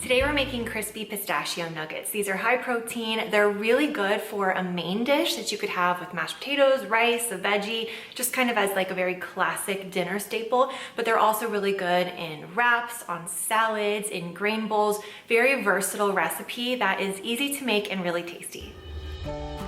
Today we're making crispy pistachio nuggets. These are high protein. They're really good for a main dish that you could have with mashed potatoes, rice, a veggie, just kind of as like a very classic dinner staple, but they're also really good in wraps, on salads, in grain bowls. Very versatile recipe that is easy to make and really tasty.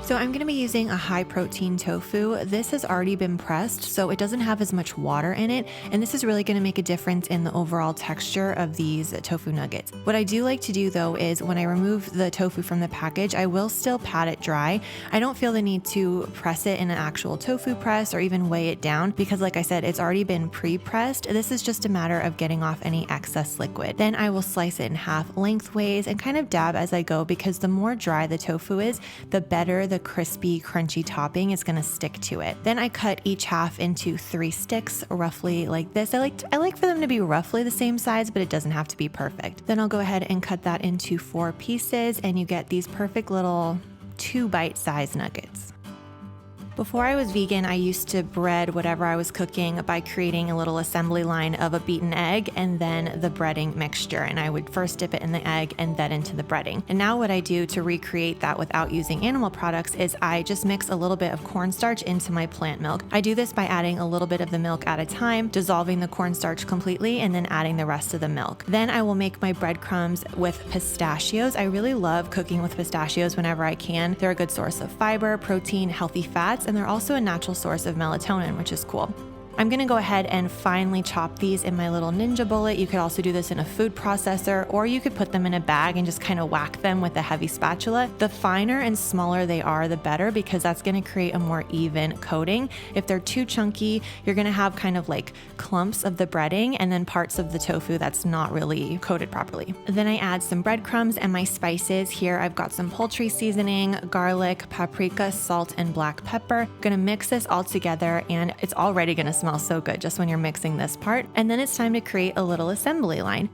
So I'm going to be using a high protein tofu. This has already been pressed, so it doesn't have as much water in it, and this is really going to make a difference in the overall texture of these tofu nuggets. What I do like to do though is when I remove the tofu from the package, I will still pat it dry. I don't feel the need to press it in an actual tofu press or even weigh it down because like I said, it's already been pre-pressed. This is just a matter of getting off any excess liquid. Then I will slice it in half lengthways and kind of dab as I go because the more dry the tofu is, the better the crispy, crunchy topping is going to stick to it. Then I cut each half into 3 sticks, roughly like this. I like for them to be roughly the same size, but it doesn't have to be perfect. Then I'll go ahead and cut that into 4 pieces, and you get these perfect little 2 bite-sized nuggets. Before I was vegan, I used to bread whatever I was cooking by creating a little assembly line of a beaten egg and then the breading mixture. And I would first dip it in the egg and then into the breading. And now what I do to recreate that without using animal products is I just mix a little bit of cornstarch into my plant milk. I do this by adding a little bit of the milk at a time, dissolving the cornstarch completely, and then adding the rest of the milk. Then I will make my breadcrumbs with pistachios. I really love cooking with pistachios whenever I can. They're a good source of fiber, protein, healthy fats, and they're also a natural source of melatonin, which is cool. I'm gonna go ahead and finely chop these in my little Ninja bullet. You could also do this in a food processor, or you could put them in a bag and just kind of whack them with a heavy spatula. The finer and smaller they are, the better, because that's gonna create a more even coating. If they're too chunky, you're gonna have kind of like clumps of the breading and then parts of the tofu that's not really coated properly. Then I add some breadcrumbs and my spices. Here I've got some poultry seasoning, garlic, paprika, salt, and black pepper. Gonna mix this all together, and it's already gonna smell so good just when you're mixing this part. And then it's time to create a little assembly line.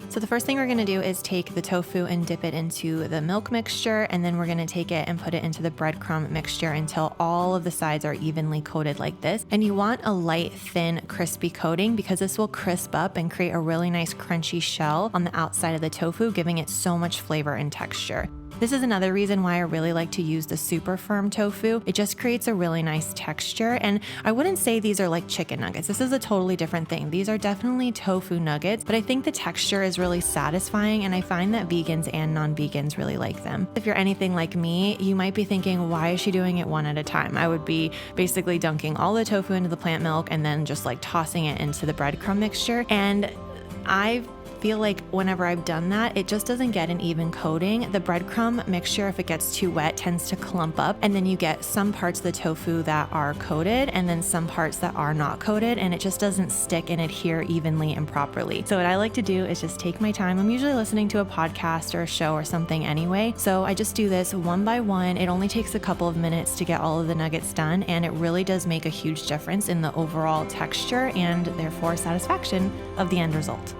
So the first thing we're gonna do is take the tofu and dip it into the milk mixture, and then we're gonna take it and put it into the breadcrumb mixture until all of the sides are evenly coated like this. And you want a light, thin, crispy coating because this will crisp up and create a really nice crunchy shell on the outside of the tofu, giving it so much flavor and texture. This is another reason why I really like to use the super firm tofu. It just creates a really nice texture. And I wouldn't say these are like chicken nuggets. This is a totally different thing. These are definitely tofu nuggets, but I think the texture is really satisfying, and I find that vegans and non-vegans really like them. If you're anything like me, you might be thinking, why is she doing it one at a time? I would be basically dunking all the tofu into the plant milk and then just like tossing it into the breadcrumb mixture. And I feel like whenever I've done that, it just doesn't get an even coating. The breadcrumb mixture, if it gets too wet, tends to clump up, and then you get some parts of the tofu that are coated and then some parts that are not coated, and it just doesn't stick and adhere evenly and properly. So what I like to do is just take my time. I'm usually listening to a podcast or a show or something anyway, so I just do this one by one. It only takes a couple of minutes to get all of the nuggets done, and it really does make a huge difference in the overall texture and therefore satisfaction of the end result.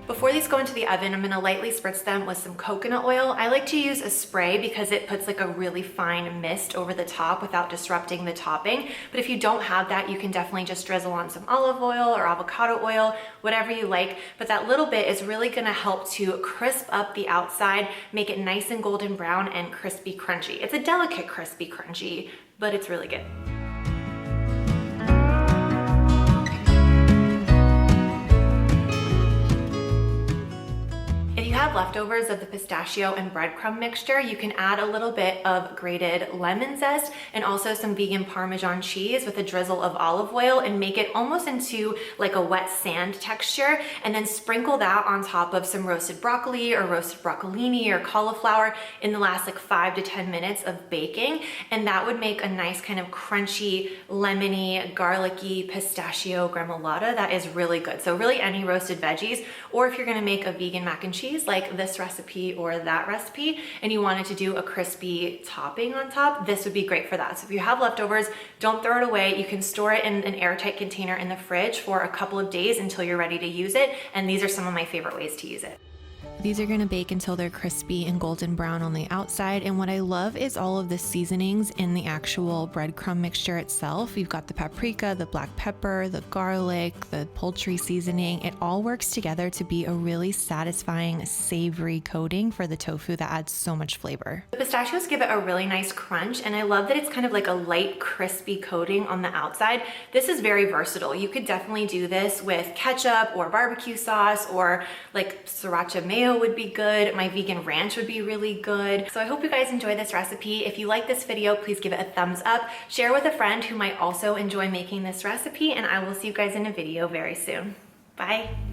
Before these go into the oven, I'm gonna lightly spritz them with some coconut oil. I like to use a spray because it puts like a really fine mist over the top without disrupting the topping. But if you don't have that, you can definitely just drizzle on some olive oil or avocado oil, whatever you like. But that little bit is really gonna help to crisp up the outside, make it nice and golden brown and crispy crunchy. It's a delicate crispy crunchy, but it's really good. If you have leftovers of the pistachio and breadcrumb mixture, you can add a little bit of grated lemon zest and also some vegan Parmesan cheese with a drizzle of olive oil and make it almost into like a wet sand texture, and then sprinkle that on top of some roasted broccoli or roasted broccolini or cauliflower in the last like 5 to 10 minutes of baking. And that would make a nice kind of crunchy, lemony, garlicky pistachio gremolata that is really good. So really any roasted veggies, or if you're gonna make a vegan mac and cheese like this recipe or that recipe, and you wanted to do a crispy topping on top, this would be great for that. So if you have leftovers, don't throw it away. You can store it in an airtight container in the fridge for a couple of days until you're ready to use it. And these are some of my favorite ways to use it. These are gonna bake until they're crispy and golden brown on the outside. And what I love is all of the seasonings in the actual breadcrumb mixture itself. You've got the paprika, the black pepper, the garlic, the poultry seasoning. It all works together to be a really satisfying, savory coating for the tofu that adds so much flavor. The pistachios give it a really nice crunch, and I love that it's kind of like a light, crispy coating on the outside. This is very versatile. You could definitely do this with ketchup or barbecue sauce, or like sriracha mayo would be good. My vegan ranch would be really good. So I hope you guys enjoy this recipe. If you like this video, please give it a thumbs up. Share with a friend who might also enjoy making this recipe, and I will see you guys in a video very soon. Bye.